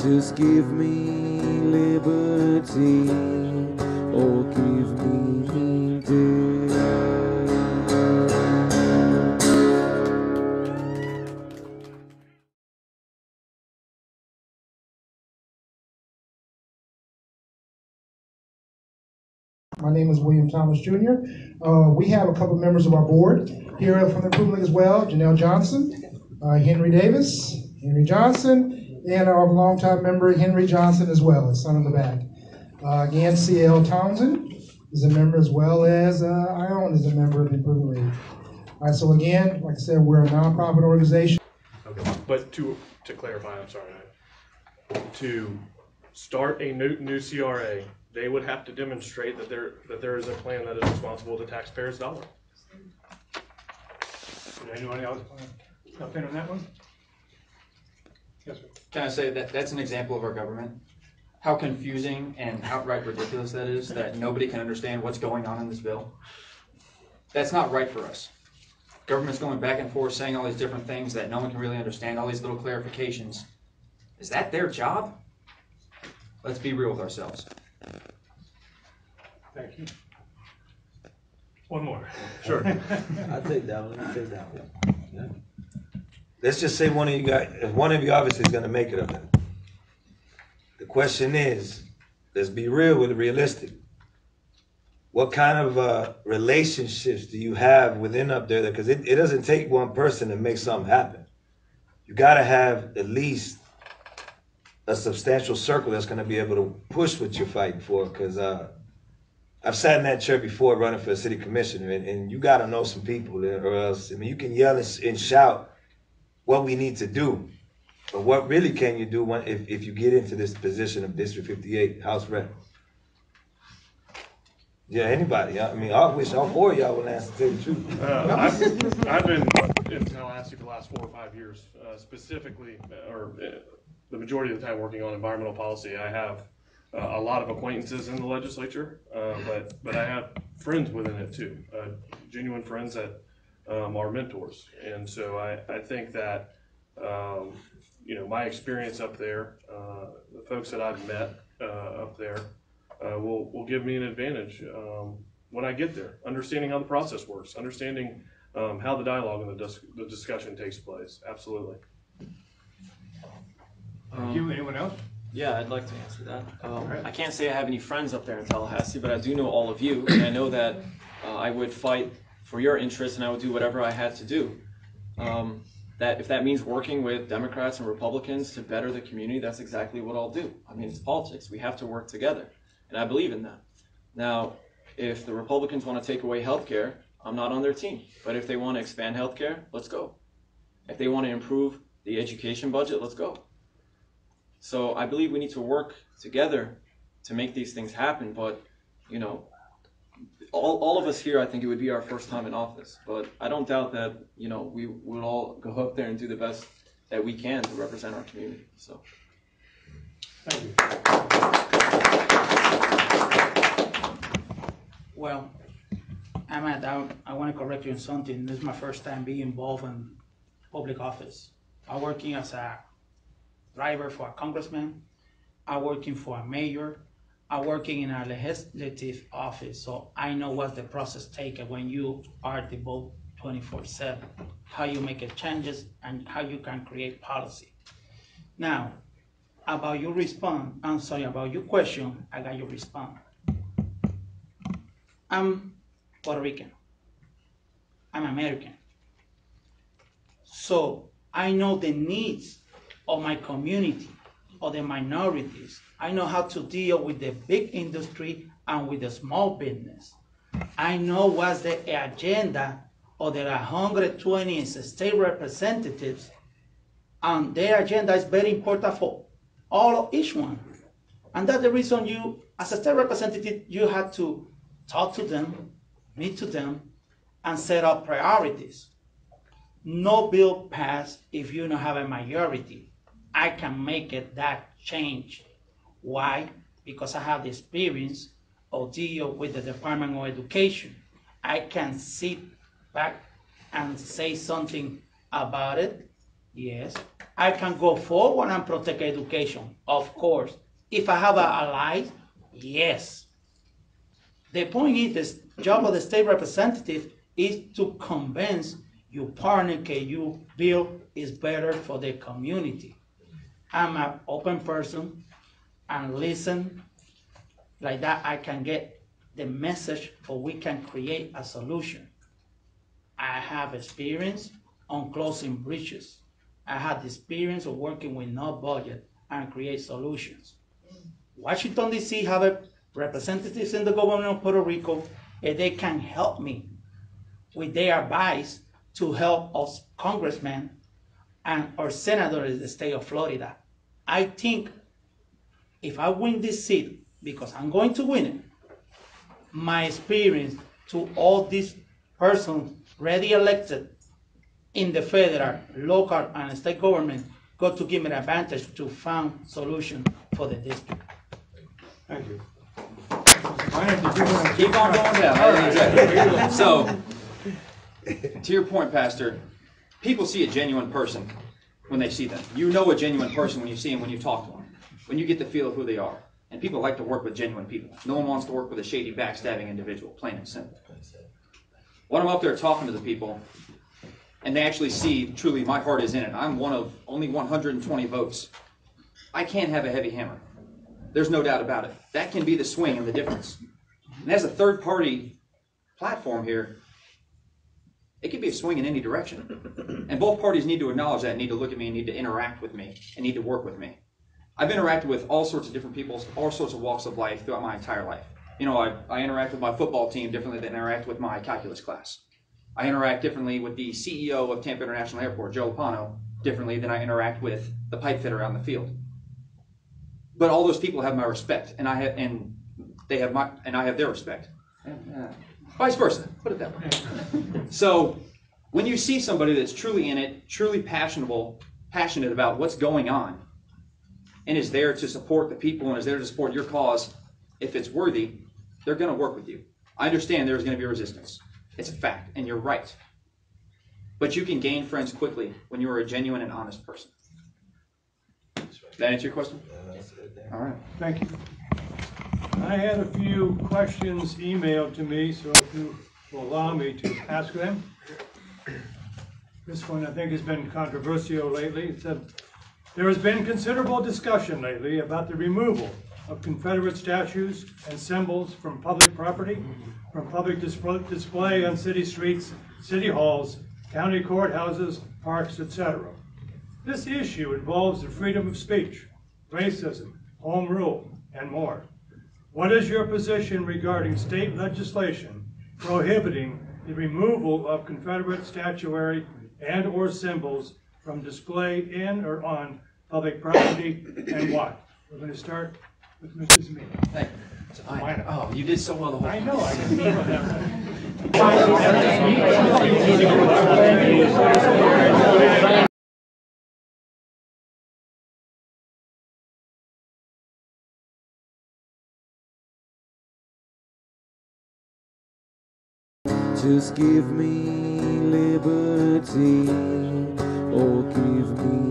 Just give me liberty, or give me death. My name is William Thomas Jr. We have a couple members of our board here from the Improvement League as well. Janelle Johnson, Henry Davis, Henry Johnson, and our longtime member Henry Johnson as well, his son in the back. Again, C.L. Townsend is a member, as well as I own is a member of the Improvement League. All right, so again, like I said, we're a nonprofit organization. Okay, but to clarify, I'm sorry, to start a new CRA, they would have to demonstrate that there is a plan that is responsible to taxpayers' dollar. Did anyone else jump in on that one? Yes, sir. Can I say that that's an example of our government? How confusing and outright ridiculous that is, that nobody can understand what's going on in this bill. That's not right for us. Government's going back and forth saying all these different things that no one can really understand, all these little clarifications. Is that their job? Let's be real with ourselves. Thank you. One more. Sure. I'll take that one. I'll take that one. Yeah. Let's just say one of you guys, one of you obviously is going to make it up there. The question is, let's be real with it, realistic. What kind of relationships do you have within up there? Because it doesn't take one person to make something happen. You got to have at least a substantial circle that's going to be able to push what you're fighting for. Because I've sat in that chair before running for a city commissioner, and you got to know some people there, or else, I mean, you can yell and shout what we need to do, but what really can you do if you get into this position of District 58 House Rep? Yeah, anybody. I mean, I wish all four of y'all would answer, to tell you the truth. I've been in Tallahassee for the last 4 or 5 years, specifically, the majority of the time working on environmental policy. I have a lot of acquaintances in the legislature, but I have friends within it too, genuine friends that are mentors. And so I think that, my experience up there, the folks that I've met up there, will give me an advantage when I get there, understanding how the process works, understanding how the dialogue and the discussion takes place. Absolutely. Thank you. Anyone else? Yeah, I'd like to answer that. I can't say I have any friends up there in Tallahassee, but I do know all of you, and I know that I would fight for your interests, and I would do whatever I had to do. That if that means working with Democrats and Republicans to better the community, that's exactly what I'll do. I mean, it's politics. We have to work together, and I believe in that. Now, if the Republicans want to take away health care, I'm not on their team. But if they want to expand health care, let's go. If they want to improve the education budget, let's go. So I believe we need to work together to make these things happen. But, all of us here, I think it would be our first time in office. But I don't doubt that, we would all go up there and do the best that we can to represent our community. So. Thank you. Well, Ahmad, I want to correct you on something. This is my first time being involved in public office. I'm working as a driver for a congressman. I'm working for a mayor. I'm working in a legislative office, so I know what the process takes when you are the vote 24/7, how you make changes and how you can create policy. Now, about your question, I got your response. I'm Puerto Rican. I'm American. So I know the needs of my community, of the minorities. I know how to deal with the big industry and with the small business. I know what's the agenda of the 120 state representatives, and their agenda is very important for each one. And that's the reason you, as a state representative, you have to talk to them, meet to them, and set up priorities. No bill passed if you don't have a majority. I can make it that change. Why? Because I have the experience of deal with the Department of Education. I can sit back and say something about it Yes. I can go forward and protect education, of course. If I have allies, yes. The point is, the job of the state representative is to convince your partner that your bill is better for the community. I'm an open person and listen. Like that, I can get the message, or we can create a solution. I have experience on closing breaches. I had experience of working with no budget and create solutions. Washington, D.C. have representatives in the government of Puerto Rico, and they can help me with their advice to help us congressmen and our senators in the state of Florida. I think if I win this seat, because I'm going to win it, my experience to all these persons ready elected in the federal, local, and state government got to give me an advantage to find solution for the district. Thank you. Keep on going down. So, to your point, Pastor, people see a genuine person when they see them. You know a genuine person when you see them, when you talk to them, when you get the feel of who they are. And people like to work with genuine people. No one wants to work with a shady, backstabbing individual, plain and simple. When I'm up there talking to the people, and they actually see, truly, my heart is in it. I'm one of only 120 votes. I can't have a heavy hammer. There's no doubt about it. That can be the swing and the difference. And as a third-party platform here, it can be a swing in any direction. And both parties need to acknowledge that, need to look at me, and need to interact with me, and need to work with me. I've interacted with all sorts of different people, all sorts of walks of life throughout my entire life. You know, I interact with my football team differently than I interact with my calculus class. I interact differently with the CEO of Tampa International Airport, Joe Lopano, differently than I interact with the pipe fitter out in the field. But all those people have my respect, and I have their respect. Vice versa, put it that way. So when you see somebody that's truly in it, truly passionate about what's going on, and is there to support the people and is there to support your cause, if it's worthy, they're going to work with you. I understand there's going to be resistance. It's a fact, and you're right. But you can gain friends quickly when you are a genuine and honest person. Did that answer your question? All right. Thank you. I had a few questions emailed to me, so if you will allow me to ask them. This one I think has been controversial lately. It said, there has been considerable discussion lately about the removal of Confederate statues and symbols from public property, from public display on city streets, city halls, county courthouses, parks, etc. This issue involves the freedom of speech, racism, home rule, and more. What is your position regarding state legislation prohibiting the removal of Confederate statuary and/or symbols from display in or on public property, and why? We're going to start with Mr. Zemina. Thank you. Oh, you did so well the whole time. I know, I can remember that. Just give me liberty, or give me